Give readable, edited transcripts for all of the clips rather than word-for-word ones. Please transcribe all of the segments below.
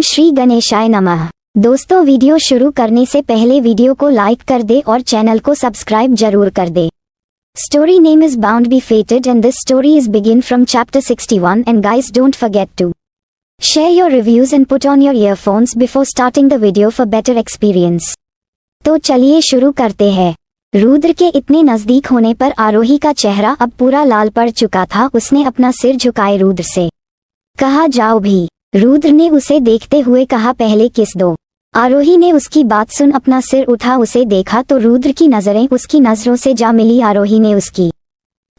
श्री गणेशाय नमः। दोस्तों, वीडियो शुरू करने से पहले वीडियो को लाइक कर दे और चैनल को सब्सक्राइब जरूर कर दे। Story name is Bound Be Fated and this story is begin from chapter 61 and guys don't forget to share your reviews and put on your earphones before starting the video for better experience। तो चलिए शुरू करते हैं। रुद्र के इतने नजदीक होने पर आरोही का चेहरा अब पूरा लाल पड़ चुका था। उसने अपना सिर झुकाए रुद्र से कहा, जाओ भी। रुद्र ने उसे देखते हुए कहा, पहले किस दो। आरोही ने उसकी बात सुन अपना सिर उठा उसे देखा तो रुद्र की नजरें उसकी नजरों से जा मिली। आरोही ने उसकी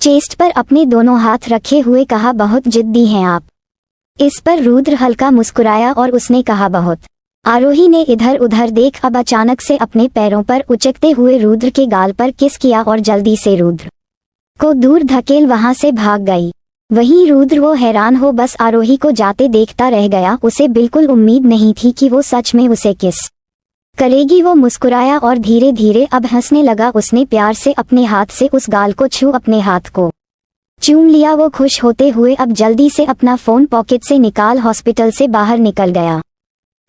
चेस्ट पर अपने दोनों हाथ रखे हुए कहा, बहुत जिद्दी हैं आप। इस पर रुद्र हल्का मुस्कुराया और उसने कहा, बहुत। आरोही ने इधर उधर देख अब अचानक से अपने पैरों पर उचकते हुए रुद्र के गाल पर किस किया और जल्दी से रुद्र को दूर धकेल वहां से भाग गई। वहीं रुद्र वो हैरान हो बस आरोही को जाते देखता रह गया। उसे बिल्कुल उम्मीद नहीं थी कि वो सच में उसे किस करेगी। वो मुस्कुराया और धीरे धीरे अब हंसने लगा। उसने प्यार से अपने हाथ से उस गाल को छू अपने हाथ को चूम लिया। वो खुश होते हुए अब जल्दी से अपना फोन पॉकेट से निकाल हॉस्पिटल से बाहर निकल गया।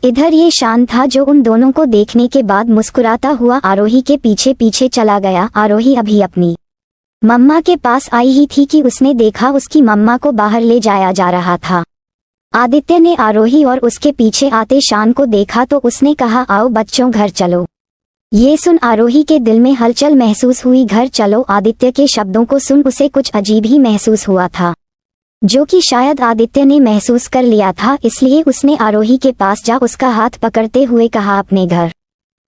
इधर ये शान था जो उन दोनों को देखने के बाद मुस्कुराता हुआ आरोही के पीछे पीछे चला गया। आरोही अभी अपनी मम्मा के पास आई ही थी कि उसने देखा उसकी मम्मा को बाहर ले जाया जा रहा था। आदित्य ने आरोही और उसके पीछे आते शान को देखा तो उसने कहा, आओ बच्चों घर चलो। ये सुन आरोही के दिल में हलचल महसूस हुई। घर चलो। आदित्य के शब्दों को सुन उसे कुछ अजीब ही महसूस हुआ था जो कि शायद आदित्य ने महसूस कर लिया था। इसलिए उसने आरोही के पास जा उसका हाथ पकड़ते हुए कहा, अपने घर।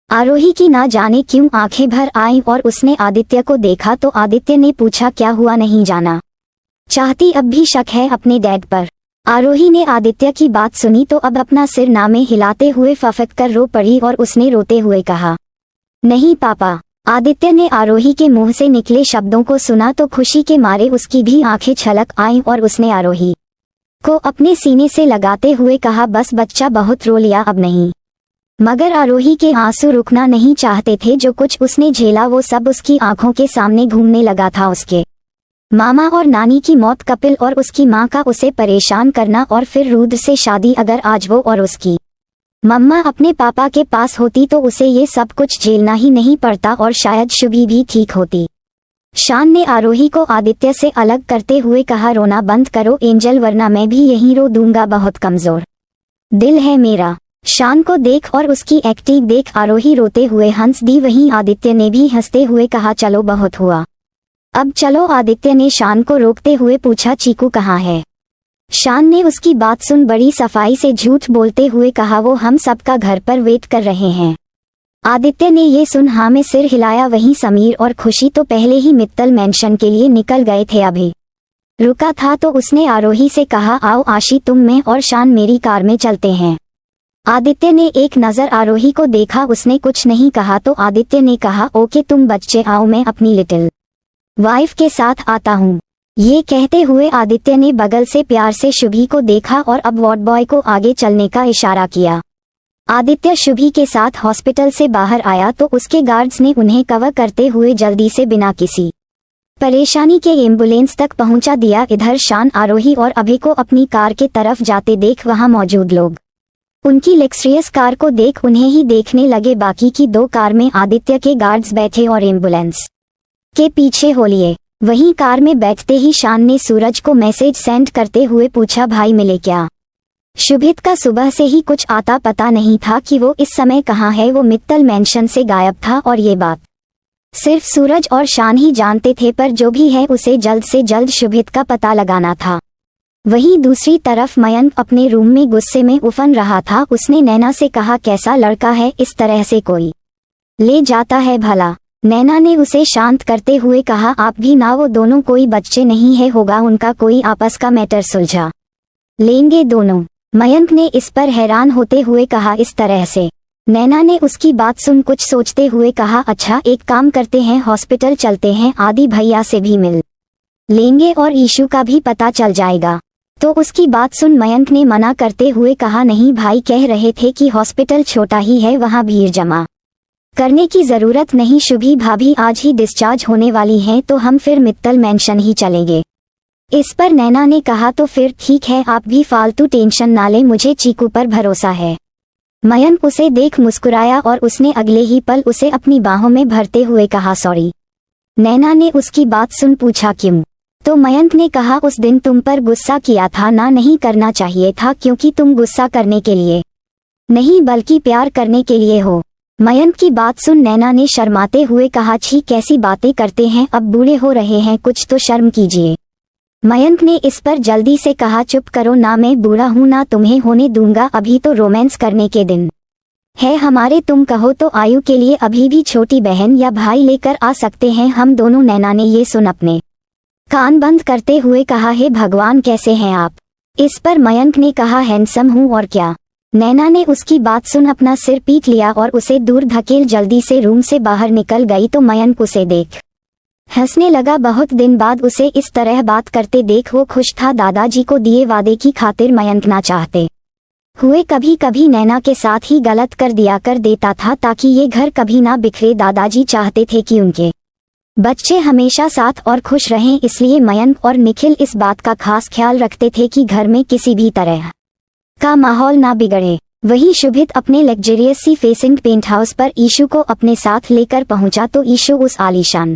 आरोही की ना जाने क्यों आंखें भर आईं और उसने आदित्य को देखा तो आदित्य ने पूछा, क्या हुआ, नहीं जाना चाहती? अब भी शक है अपने डैड पर। आरोही ने आदित्य की बात सुनी तो अब अपना सिर नामे हिलाते हुए फफक कर रो पड़ी और उसने रोते हुए कहा, नहीं पापा। आदित्य ने आरोही के मुंह से निकले शब्दों को सुना तो खुशी के मारे उसकी भी आंखें छलक आईं और उसने आरोही को अपने सीने से लगाते हुए कहा, बस बच्चा बहुत रो लिया, अब नहीं। मगर आरोही के आंसू रुकना नहीं चाहते थे। जो कुछ उसने झेला वो सब उसकी आंखों के सामने घूमने लगा था। उसके मामा और नानी की मौत, कपिल और उसकी मां का उसे परेशान करना और फिर रुद्र से शादी। अगर आज वो और उसकी मम्मा अपने पापा के पास होती तो उसे ये सब कुछ झेलना ही नहीं पड़ता और शायद शुभी भी ठीक होती। शान ने आरोही को आदित्य से अलग करते हुए कहा, रोना बंद करो एंजल, वरना मैं भी यहीं रो दूंगा। बहुत कमजोर दिल है मेरा। शान को देख और उसकी एक्टिंग देख आरोही रोते हुए हंस दी। वहीं आदित्य ने भी हंसते हुए कहा, चलो बहुत हुआ, अब चलो। आदित्य ने शान को रोकते हुए पूछा, चीकू कहाँ है? शान ने उसकी बात सुन बड़ी सफाई से झूठ बोलते हुए कहा, वो हम सबका घर पर वेट कर रहे हैं। आदित्य ने ये सुन हाँ में सिर हिलाया। वहीं समीर और खुशी तो पहले ही मित्तल मेंशन के लिए निकल गए थे। अभी रुका था तो उसने आरोही से कहा, आओ आशी, तुम में और शान मेरी कार में चलते हैं। आदित्य ने एक नजर आरोही को देखा। उसने कुछ नहीं कहा तो आदित्य ने कहा, ओके तुम बच्चे आओ, मैं अपनी लिटिल वाइफ के साथ आता हूँ। ये कहते हुए आदित्य ने बगल से प्यार से शुभी को देखा और अब वार्ड बॉय को आगे चलने का इशारा किया। आदित्य शुभी के साथ हॉस्पिटल से बाहर आया तो उसके गार्ड्स ने उन्हें कवर करते हुए जल्दी से बिना किसी परेशानी के एम्बुलेंस तक पहुंचा दिया। इधर शान आरोही और अभय को अपनी कार के तरफ जाते देख वहां मौजूद लोग उनकी लग्जरियस कार को देख उन्हें ही देखने लगे। बाकी की दो कार में आदित्य के गार्ड्स बैठे और एम्बुलेंस के पीछे हो लिए। वहीं कार में बैठते ही शान ने सूरज को मैसेज सेंड करते हुए पूछा, भाई मिले क्या? शुभित का सुबह से ही कुछ आता पता नहीं था कि वो इस समय कहाँ है। वो मित्तल मेंशन से गायब था और ये बात सिर्फ सूरज और शान ही जानते थे। पर जो भी है उसे जल्द से जल्द शुभित का पता लगाना था। वहीं दूसरी तरफ मयंक अपने रूम में गुस्से में उफन रहा था। उसने नैना से कहा, कैसा लड़का है, इस तरह से कोई ले जाता है भला? नैना ने उसे शांत करते हुए कहा, आप भी ना, वो दोनों कोई बच्चे नहीं है, होगा उनका कोई आपस का मैटर, सुलझा लेंगे दोनों। मयंक ने इस पर हैरान होते हुए कहा, इस तरह से? नैना ने उसकी बात सुन कुछ सोचते हुए कहा, अच्छा एक काम करते हैं, हॉस्पिटल चलते हैं, आदि भैया से भी मिल लेंगे और ईशू का भी पता चल जाएगा। तो उसकी बात सुन मयंक ने मना करते हुए कहा, नहीं भाई, कह रहे थे कि हॉस्पिटल छोटा ही है, वहां भीड़ जमा करने की जरूरत नहीं। शुभी भाभी आज ही डिस्चार्ज होने वाली हैं तो हम फिर मित्तल मेंशन ही चलेंगे। इस पर नैना ने कहा तो फिर ठीक है, आप भी फालतू टेंशन ना ले, मुझे चीकू पर भरोसा है। मयंक उसे देख मुस्कुराया और उसने अगले ही पल उसे अपनी बाहों में भरते हुए कहा सॉरी। नैना ने उसकी बात सुन पूछा क्यों? तो मयंक ने कहा उस दिन तुम पर गुस्सा किया था ना, नहीं करना चाहिए था क्योंकि तुम गुस्सा करने के लिए नहीं बल्कि प्यार करने के लिए हो। मयंक की बात सुन नैना ने शर्माते हुए कहा छी, कैसी बातें करते हैं, अब बूढ़े हो रहे हैं, कुछ तो शर्म कीजिए। मयंक ने इस पर जल्दी से कहा चुप करो ना, मैं बूढ़ा हूँ ना तुम्हें होने दूंगा, अभी तो रोमांस करने के दिन है हमारे, तुम कहो तो आयु के लिए अभी भी छोटी बहन या भाई लेकर आ सकते हैं हम दोनों। नैना ने ये सुन अपने कान बंद करते हुए कहा हे भगवान, कैसे हैं आप? इस पर मयंक ने कहा हैंडसम हूँ और क्या। नैना ने उसकी बात सुन अपना सिर पीट लिया और उसे दूर धकेल जल्दी से रूम से बाहर निकल गई। तो मयंक उसे देख हंसने लगा। बहुत दिन बाद उसे इस तरह बात करते देख वो खुश था। दादाजी को दिए वादे की खातिर मयंक ना चाहते हुए कभी कभी नैना के साथ ही गलत कर देता था ताकि ये घर कभी ना बिखरे। दादाजी चाहते थे कि उनके बच्चे हमेशा साथ और खुश रहें, इसलिए मयंक और निखिल इस बात का खास ख्याल रखते थे कि घर में किसी भी तरह का माहौल ना बिगड़े। वहीं शुभित अपने luxurious sea facing penthouse पर ईशु को अपने साथ लेकर पहुंचा तो ईशु उस आलीशान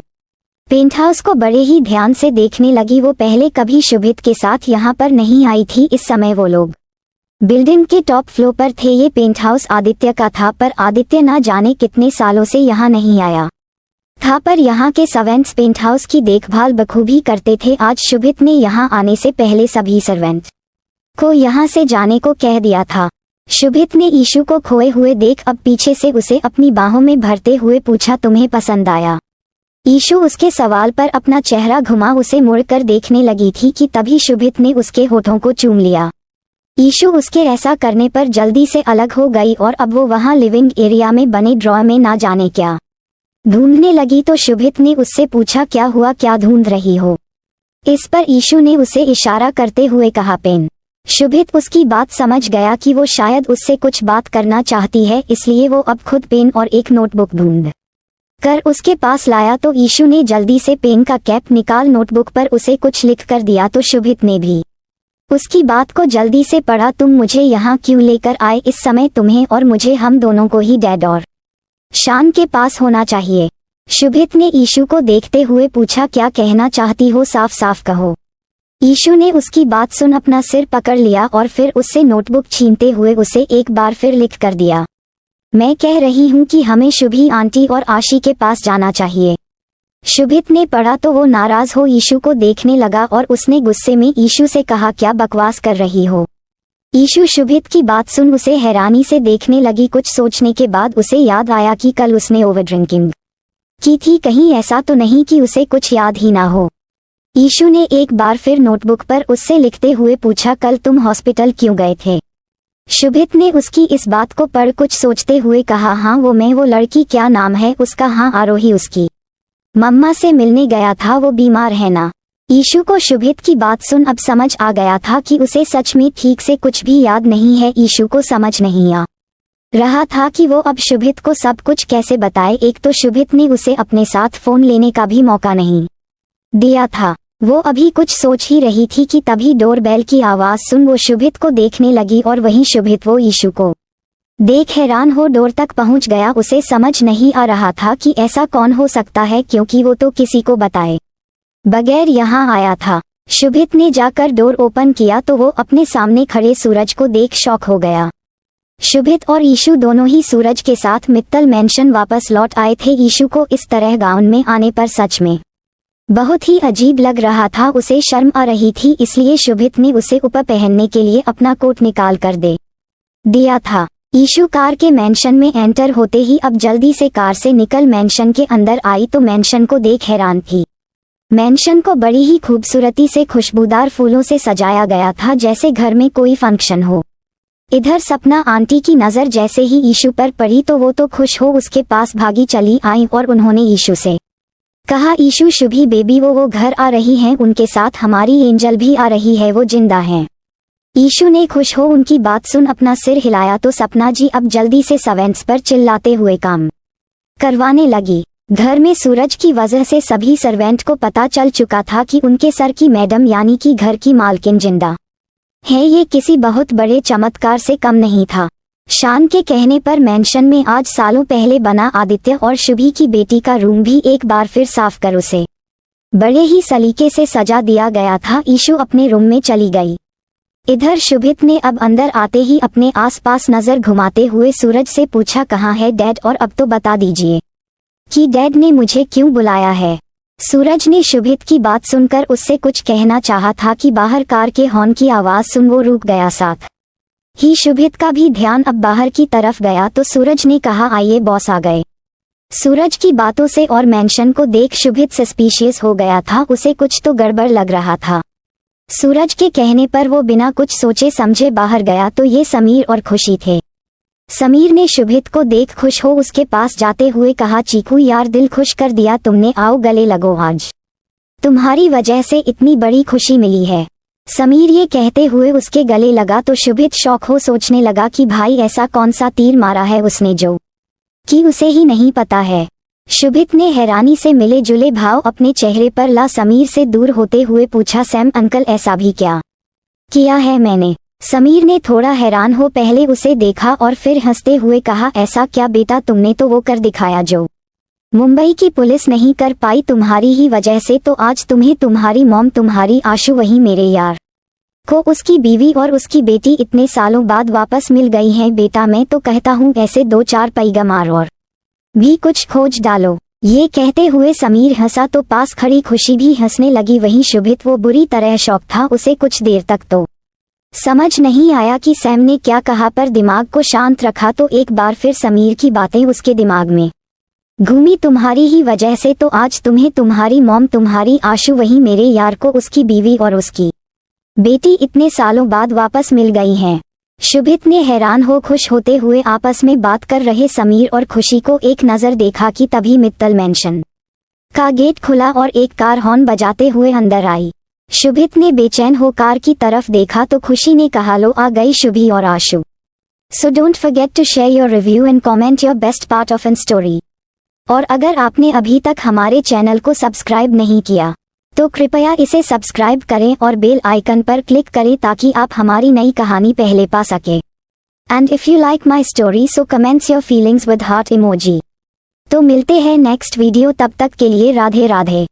पेंट हाउस को बड़े ही ध्यान से देखने लगी। वो पहले कभी शुभित के साथ यहाँ पर नहीं आई थी। इस समय वो लोग बिल्डिंग के टॉप फ्लोर पर थे। ये पेंट हाउस आदित्य का था, पर आदित्य ना जाने कितने सालों से यहाँ नहीं आया था, पर यहाँ के सर्वेंट्स पेंट हाउस की देखभाल बखूबी करते थे। आज शुभित ने यहाँ आने से पहले सभी सर्वेंट को यहाँ से जाने को कह दिया था। शुभित ने ईशु को खोए हुए देख अब पीछे से उसे अपनी बाहों में भरते हुए पूछा तुम्हें पसंद आया? ईशु उसके सवाल पर अपना चेहरा घुमा उसे मुड़कर देखने लगी थी कि तभी शुभित ने उसके होठों को चूम लिया। ईशु उसके ऐसा करने पर जल्दी से अलग हो गई और अब वो वहां लिविंग एरिया में बने ड्रॉअर में ना जाने क्या ढूंढने लगी। तो शुभित ने उससे पूछा क्या हुआ, क्या ढूंढ रही हो? इस पर ईशु ने उसे इशारा करते हुए कहा पेन। शुभित उसकी बात समझ गया कि वो शायद उससे कुछ बात करना चाहती है, इसलिए वो अब खुद पेन और एक नोटबुक ढूंढ कर उसके पास लाया। तो ईशु ने जल्दी से पेन का कैप निकाल नोटबुक पर उसे कुछ लिख कर दिया। तो शुभित ने भी उसकी बात को जल्दी से पढ़ा। तुम मुझे यहाँ क्यों लेकर आए? इस समय तुम्हें और मुझे हम दोनों को ही डैड और शान के पास होना चाहिए। शुभित ने ईशु को देखते हुए पूछा क्या कहना चाहती हो, साफ साफ कहो। ईशु ने उसकी बात सुन अपना सिर पकड़ लिया और फिर उससे नोटबुक छीनते हुए उसे एक बार फिर लिख कर दिया। मैं कह रही हूँ कि हमें शुभी आंटी और आशी के पास जाना चाहिए। शुभित ने पढ़ा तो वो नाराज हो ईशु को देखने लगा और उसने गुस्से में ईशु से कहा क्या बकवास कर रही हो? ईशु शुभित की बात सुन उसे हैरानी से देखने लगी। कुछ सोचने के बाद उसे याद आया कि कल उसने ओवर ड्रिंकिंग की थी, कहीं ऐसा तो नहीं कि उसे कुछ याद ही ना हो। ईशु ने एक बार फिर नोटबुक पर उससे लिखते हुए पूछा कल तुम हॉस्पिटल क्यों गए थे? शुभित ने उसकी इस बात को पढ़ कुछ सोचते हुए कहा हाँ वो लड़की क्या नाम है उसका? हाँ आरोही, उसकी मम्मा से मिलने गया था, वो बीमार है ना। ईशु को शुभित की बात सुन अब समझ आ गया था कि उसे सच में ठीक से कुछ भी याद नहीं है। ईशु को समझ नहीं आ रहा था कि वो अब शुभित को सब कुछ कैसे बताए। एक तो शुभित ने उसे अपने साथ फोन लेने का भी मौका नहीं दिया था। वो अभी कुछ सोच ही रही थी कि तभी डोरबेल की आवाज सुन वो शुभित को देखने लगी और वहीं शुभित वो ईशु को देख हैरान हो डोर तक पहुंच गया। उसे समझ नहीं आ रहा था कि ऐसा कौन हो सकता है क्योंकि वो तो किसी को बताए बगैर यहाँ आया था। शुभित ने जाकर डोर ओपन किया तो वो अपने सामने खड़े सूरज को देख शॉक हो गया। शुभित और ईशु दोनों ही सूरज के साथ मित्तल मेंशन वापस लौट आए थे। ईशु को इस तरह गाउन में आने पर सच में बहुत ही अजीब लग रहा था। उसे शर्म आ रही थी, इसलिए शुभित ने उसे ऊपर पहनने के लिए अपना कोट निकाल कर दे दिया था। ईशु कार के मेंशन में एंटर होते ही अब जल्दी से कार से निकल मेंशन के अंदर आई तो मेंशन को देख हैरान थी। मेंशन को बड़ी ही खूबसूरती से खुशबूदार फूलों से सजाया गया था, जैसे घर में कोई फंक्शन हो। इधर सपना आंटी की नजर जैसे ही ईशु पर पड़ी तो वो तो खुश हो उसके पास भागी चली आई और उन्होंने ईशु से कहा ईशु शुभी बेबी वो घर आ रही हैं, उनके साथ हमारी एंजल भी आ रही है, वो जिंदा हैं। ईशु ने खुश हो उनकी बात सुन अपना सिर हिलाया तो सपना जी अब जल्दी से सर्वेंट्स पर चिल्लाते हुए काम करवाने लगी। घर में सूरज की वजह से सभी सर्वेंट को पता चल चुका था कि उनके सर की मैडम यानी कि घर की मालकिन जिंदा है। ये किसी बहुत बड़े चमत्कार से कम नहीं था। शान के कहने पर मेंशन में आज सालों पहले बना आदित्य और शुभी की बेटी का रूम भी एक बार फिर साफ कर उसे बड़े ही सलीके से सजा दिया गया था। ईशु अपने रूम में चली गई। इधर शुभित ने अब अंदर आते ही अपने आसपास नजर घुमाते हुए सूरज से पूछा, कहाँ है डैड, और अब तो बता दीजिए कि डैड ने मुझे क्यों बुलाया है। सूरज ने शुभित की बात सुनकर उससे कुछ कहना चाहा था कि बाहर कार के हॉर्न की आवाज सुन वो रुक गया। साथ ही शुभित का भी ध्यान अब बाहर की तरफ गया तो सूरज ने कहा, आइए बॉस आ गए। सूरज की बातों से और मेंशन को देख शुभित सस्पिशियस हो गया था। उसे कुछ तो गड़बड़ लग रहा था। सूरज के कहने पर वो बिना कुछ सोचे समझे बाहर गया तो ये समीर और खुशी थे। समीर ने शुभित को देख खुश हो उसके पास जाते हुए कहा, चीकू यार दिल खुश कर दिया तुमने, आओ गले लगो, आज तुम्हारी वजह से इतनी बड़ी खुशी मिली है। समीर ये कहते हुए उसके गले लगा तो शुभित शौक हो सोचने लगा कि भाई ऐसा कौन सा तीर मारा है उसने जो कि उसे ही नहीं पता है। शुभित ने हैरानी से मिले जुले भाव अपने चेहरे पर ला समीर से दूर होते हुए पूछा, सैम अंकल ऐसा भी क्या किया है मैंने। समीर ने थोड़ा हैरान हो पहले उसे देखा और फिर हंसते हुए कहा, ऐसा क्या बेटा, तुमने तो वो कर दिखाया जो मुंबई की पुलिस नहीं कर पाई तुम्हारी ही वजह से। तो आज तुम्हें तुम्हारी मॉम, तुम्हारी आशु, वही मेरे यार को उसकी बीवी और उसकी बेटी इतने सालों बाद वापस मिल गई हैं। बेटा मैं तो कहता हूँ ऐसे 2-4 पैगा मार और भी कुछ खोज डालो। ये कहते हुए समीर हंसा तो पास खड़ी खुशी भी हंसने लगी। वहीं शुभित वो बुरी तरह शॉक था। उसे कुछ देर तक तो समझ नहीं आया कि सैम ने क्या कहा, पर दिमाग को शांत रखा तो एक बार फिर समीर की बातें उसके दिमाग में घूमी। तुम्हारी ही वजह से तो आज तुम्हें तुम्हारी मॉम, तुम्हारी आशु, वही मेरे यार को उसकी बीवी और उसकी बेटी इतने सालों बाद वापस मिल गई हैं। शुभित ने हैरान हो खुश होते हुए आपस में बात कर रहे समीर और खुशी को एक नजर देखा कि तभी मित्तल मेंशन का गेट खुला और एक कार हॉर्न बजाते हुए अंदर आई। शुभित ने बेचैन हो कार की तरफ देखा तो खुशी ने कहा, लो आ गई शुभी और Ashu. So don't forget to share your review and comment your best part of an story. और अगर आपने अभी तक हमारे चैनल को सब्सक्राइब नहीं किया तो कृपया इसे सब्सक्राइब करें और बेल आइकन पर क्लिक करें ताकि आप हमारी नई कहानी पहले पा सके। And if you like my story so comments your feelings with heart emoji. तो मिलते हैं नेक्स्ट वीडियो, तब तक के लिए राधे राधे।